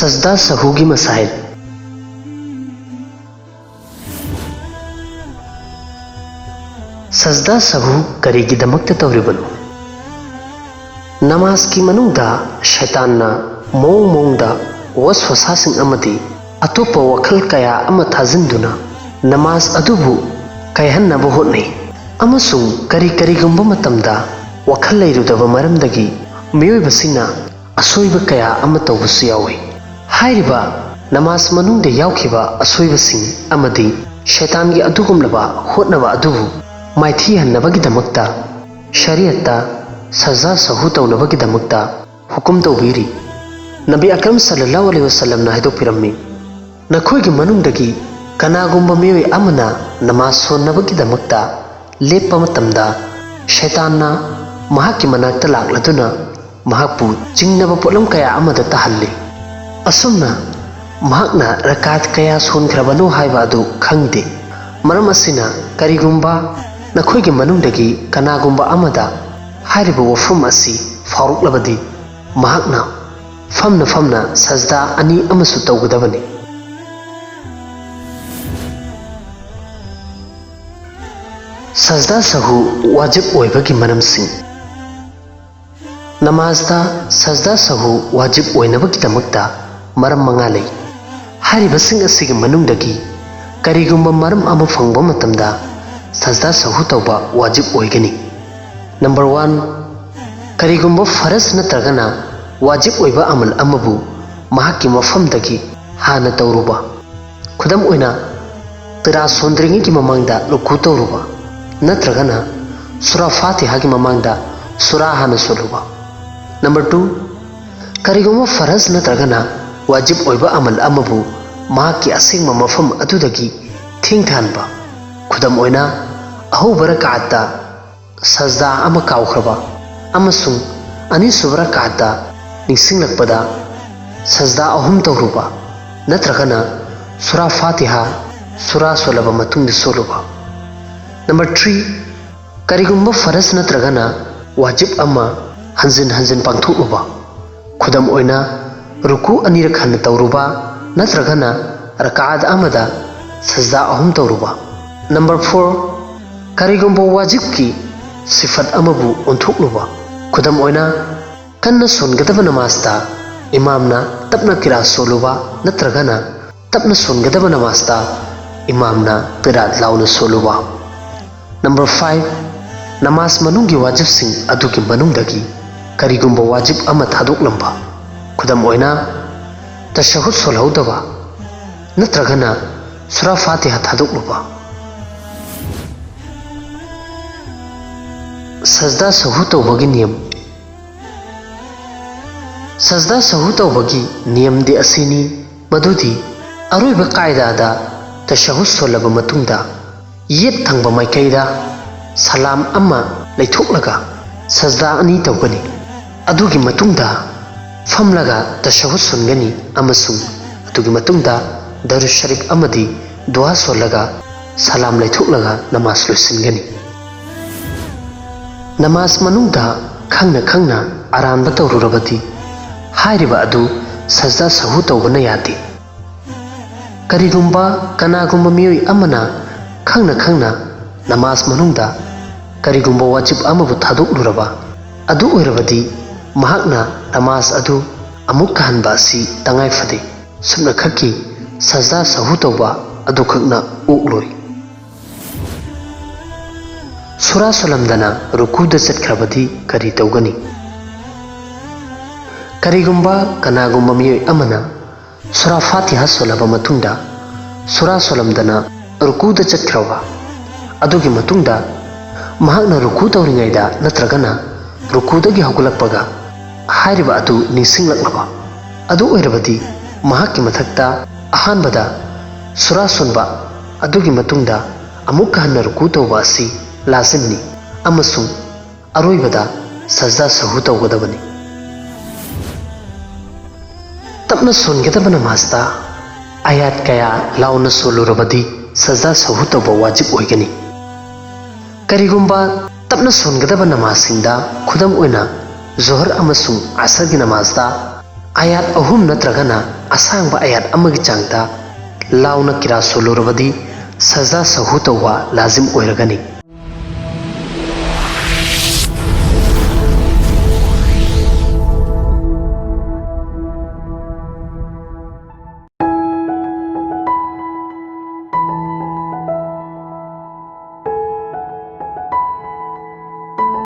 सजदा सहूगी मसाइल। सजदा सहू करीगिदमक्ता तौरिबनो? नमाज की मनुंगदा शैतानना मोंग मोंगदा वसवसासिंग अमदी अतोप्पा वखल कया अमा थाजिंदुना नमाज अदुबु कयहन्नबा होतनै अमसुंग करीगुंबा मतमदा वखल लैरुदबा मरमदगी मियोइबसिंगना असोइबा कया अमा तौबसु यावै। हाइरिबा नमाज मनुंगदा यावखिबा असोइबसिंग अमदी शैतानगी अदुगुमलबा होतनबा अदुबु माइथीहन्नबगिदमक्ता शरीयता सजा सहू तौनबगिदमक्ता हुकुम तौबीरी। नबी अकरम सल्लल्लाहु अलैहि वसल्लम ना हाइदोपिरम्मी नखोइगी मनुंगदगी कनागुंबा मियोइ अमना नमाज सोन्नबगिदमक्ता लेप्पा मतमदा शैतानना महाक्की मनाक्ता लाक्लदुना महाक्पु चिंगनबा पोलम कया अमदा तहल्ली। असुमना महाक्ना रकात कया सोनख्रबनो हाइबा अदु खंगदे। मरम असिना करीगुंबा नखोइगी मनुंगदगी कनागुंबा अमदा हाइरिबा वफम असी फारुक्लबदी महाक्ना फमना फमना सजदा अनि अमसु तौगदबनी। सजदा सहू वाजिब ओइबगी मरमसिंग। नमाजदा सजदा सहू वाजिब ओइनबगिदमक्ता मरम मंगा लई। हाइरिबसिंग असिगी मनुंगदगी करीगुंबा मरम अमा फंगबा मतमदा सजदा सहू तौबा वाजिब ओइगनी। नंबर 1 करीगुंबा फरज नत्रगना वाजिब ओइबा अमल अमबु महाक्की मफमदगी हाना तौरुबा। खुदम ओइना तिरा सोंद्रिंगी की ममांगदा रुकू तौरुबा नत्रगना सूरा फातिहा की ममांगदा सूरा हाना सोलुबा। नंबर 2 करीगुंबा फरज नत्रगना वाजिब ओइबा अमल अमबु महाक्की असेंगबा मफम अदुदगी थिंगथानबा। खुदम ओइना अहौबा रकाअतदा सजदा अमा काउख्रबा अमसुंग अनिसुबा रकाअतदा निंसिंगलकपदा सजदा अहुम तौरुबा नत्रगना सूरा फातिहा सूरा सोलबा मतुंगदि सोलुबा। नंबर 3 करीगुंबा फरज नत्रगना वाजिब अमा हंजिन हंजिन पांथोकुबा। खुदम ओइना रुकू अनिरक हन्न तौरुबा नत्रगना रकाअत अमदा सजदा अहुम तौरुबा। नंबर 4 करीगुंबा वाजिब की सिफत अमबु ओंथोकलुबा। खुदम ओइना कन्ना सोनगदबा नमाजदा इमामना तपना किरात सोलुबा नत्रगना तपना सोनगदबा नमाजदा इमामना किरात लाउना सोलुबा। नंबर 5 नमाज मनुंगी वाजिब सिंग अदुगी मनुंगदगी करीगुंबा वाजिब अमा थादोकलंबा। खुदम ओइना तशहुद सोलहौदबा नत्रगना सूरा फातिहा थादोकलुबा। सजदा सहू तौबगी नियम। सजदा सहू तौबगी नियम दे असिनी मदुदी अरोइबा कायदादा तशहुद सोलबा मतुंगदा येत थंगबा माइकैदा सलाम अमा लैथोकलगा सजदा अनि तौगनी। अदुगी मतुंगदा फमलगा तशहुद सुनगनी अमसुंग अदुगी मतुंगदा दरुद शरीफ अमदी दुआ सोलगा सलाम लैथोकलगा नमाज लोइसिनगनी। नमाज मनुंगदा खंगना खंगना आराम तौरुरबदी हाइरिबा अदु सजदा सहू तौबना यादे। करीगुंबा कनागुंबा मियोइ अमना खंगना खंगना नमाज मनुंगदा करीगुंबा वाजिब अमबु थादोकलुरबा अदु ओइरबदी महाक्ना नमाज अदु अमुक कहनबा असि तंगाइ फदे। सुमना खक्की सजदा सहू तौबा अदु खक्ना ओकलोइ। सूरा सोलमदना रुकूदा चटख्रबदी करी तौगनी? करीगुंबा कनागुंबा मियोइ अमना सूरा फातिहा सोलबा मतुंगदा सूरा सोलमदना रुकूदा चटख्रबा अदुगी मतुंगदा महाक्ना रुकू तौरिङैदा नत्रगना रुकूदगी हौगलकपगा हाइरिबा अदु निंसिंगलकलबा अदु ओइरबदी महाक्की मथक्ता अहानबदा सूरा सुनबा अदुगी मतुंगदा अमुक हन्ना रुकू तौबा असि लाजिमनी अमसुंग अरोइबदा सजदा सहू तौगदबनी। तपना सोनगदबा नमाजदा आयात कया लाउना सोलुरबदी सजदा सहू तौबा वाजिब ओइगनी। करीगुंबा तपना सोनगदबा नमाजसिंगदा खुदम ओइना जोहर अमसुंग असर की नमाजदा आयात अहुम नत्रगना असांग आयात अमगी चांगदा लाउना किरा सोलोरबदी सजदा सहू तौवा लाजिम ओइरगनी।